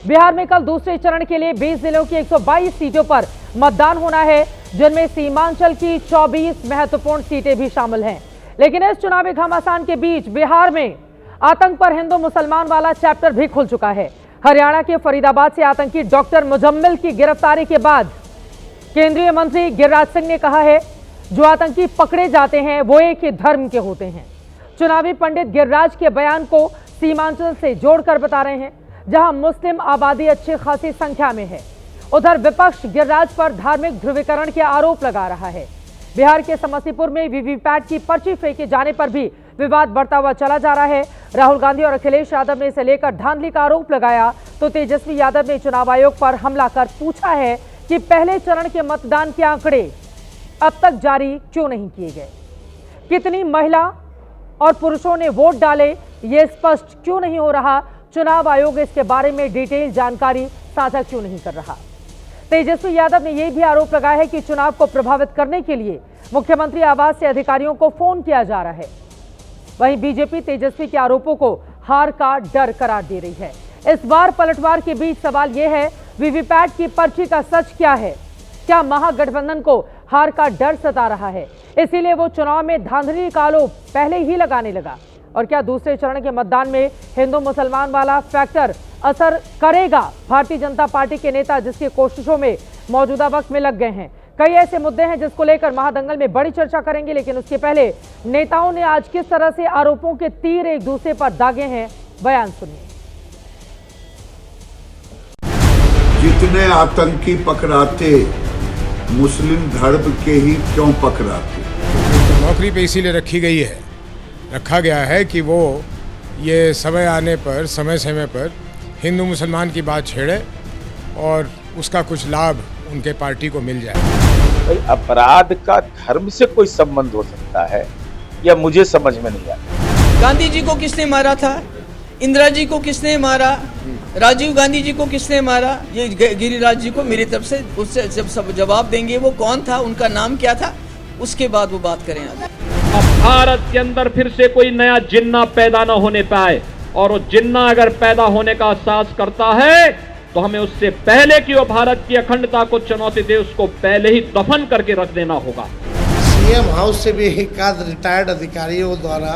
बिहार में कल दूसरे चरण के लिए 20 जिलों की 122 सीटों पर मतदान होना है, जिनमें सीमांचल की 24 महत्वपूर्ण सीटें भी शामिल हैं। लेकिन इस चुनावी घमासान के बीच बिहार में आतंक पर हिंदू मुसलमान वाला चैप्टर भी खुल चुका है। हरियाणा के फरीदाबाद से आतंकी डॉक्टर मुजम्मिल की गिरफ्तारी के बाद केंद्रीय मंत्री गिरिराज सिंह ने कहा है, जो आतंकी पकड़े जाते हैं वो एक ही धर्म के होते हैं। चुनावी पंडित गिरिराज के बयान को सीमांचल से जोड़कर बता रहे हैं, जहां मुस्लिम आबादी अच्छी खासी संख्या में है। उधर विपक्ष गिरिराज पर धार्मिक ध्रुवीकरण के आरोप लगा रहा है। बिहार के समस्तीपुर में वीवीपैट की पर्ची फेंके जाने पर भी विवाद बढ़ता हुआ चला जा रहा है। राहुल गांधी और अखिलेश यादव ने इसे लेकर धांधली का आरोप लगाया, तो तेजस्वी यादव ने चुनाव आयोग पर हमला कर पूछा है कि पहले चरण के मतदान के आंकड़े अब तक जारी क्यों नहीं किए गए, कितनी महिला और पुरुषों ने वोट डाले, ये स्पष्ट क्यों नहीं हो रहा, चुनाव आयोग इसके बारे में डिटेल जानकारी साझा क्यों नहीं कर रहा। तेजस्वी यादव ने यह भी आरोप लगाया है कि चुनाव को प्रभावित करने के लिए मुख्यमंत्री आवास से अधिकारियों को फोन किया जा रहा है। वहीं बीजेपी तेजस्वी के आरोपों को हार का डर करार दे रही है। इस बार पलटवार के बीच सवाल यह है, वीवीपैट की पर्ची का सच क्या है? क्या महागठबंधन को हार का डर सता रहा है, इसीलिए वो चुनाव में धांधली का आरोप पहले ही लगाने लगा? और क्या दूसरे चरण के मतदान में हिंदू मुसलमान वाला फैक्टर असर करेगा? भारतीय जनता पार्टी के नेता जिसकी कोशिशों में मौजूदा वक्त में लग गए हैं। कई ऐसे मुद्दे हैं जिसको लेकर महादंगल में बड़ी चर्चा करेंगे, लेकिन उसके पहले नेताओं ने आज किस तरह से आरोपों के तीर एक दूसरे पर दागे हैं, बयान सुनिए। जितने आतंकी पकड़ाते मुस्लिम धर्म के ही क्यों पकड़ाते? नौकरी पे इसीलिए रखा गया है कि वो ये समय आने पर, समय समय पर हिंदू मुसलमान की बात छेड़े और उसका कुछ लाभ उनके पार्टी को मिल जाए। भाई अपराध का धर्म से कोई संबंध हो सकता है या मुझे समझ में नहीं आता। गांधी जी को किसने मारा था? इंदिरा जी को किसने मारा? राजीव गांधी जी को किसने मारा? ये गिरिराज जी को मेरी तरफ से उससे जब सब जवाब देंगे वो कौन था, उनका नाम क्या था, उसके बाद वो बात करें। अब भारत के अंदर फिर से कोई नया जिन्ना पैदा न होने पाए, और वो जिन्ना अगर पैदा होने का साहस करता है तो हमें उससे पहले कि वो भारत की अखंडता को चुनौती दे, उसको पहले ही दफन करके रख देना होगा। सीएम हाउस से भी एकाध रिटायर्ड अधिकारियों द्वारा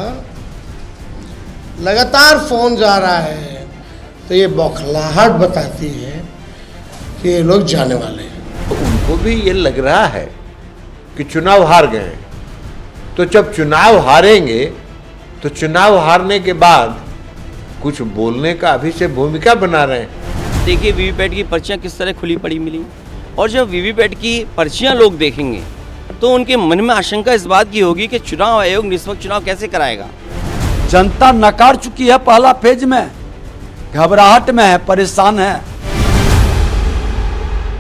लगातार फोन जा रहा है, तो ये बौखलाहट बताती है कि ये लोग जाने वाले हैं। तो उनको भी ये लग रहा है कि चुनाव हार गए, तो जब चुनाव हारेंगे तो चुनाव हारने के बाद कुछ बोलने का अभी से भूमिका बना रहे हैं। देखिए वीवीपैट की पर्चियां किस तरह खुली पड़ी मिली, और जब वीवीपैट की पर्चियां लोग देखेंगे तो उनके मन में आशंका इस बात की होगी कि चुनाव आयोग निष्पक्ष चुनाव कैसे कराएगा। जनता नकार चुकी है, पहला फेज में घबराहट में है, परेशान है।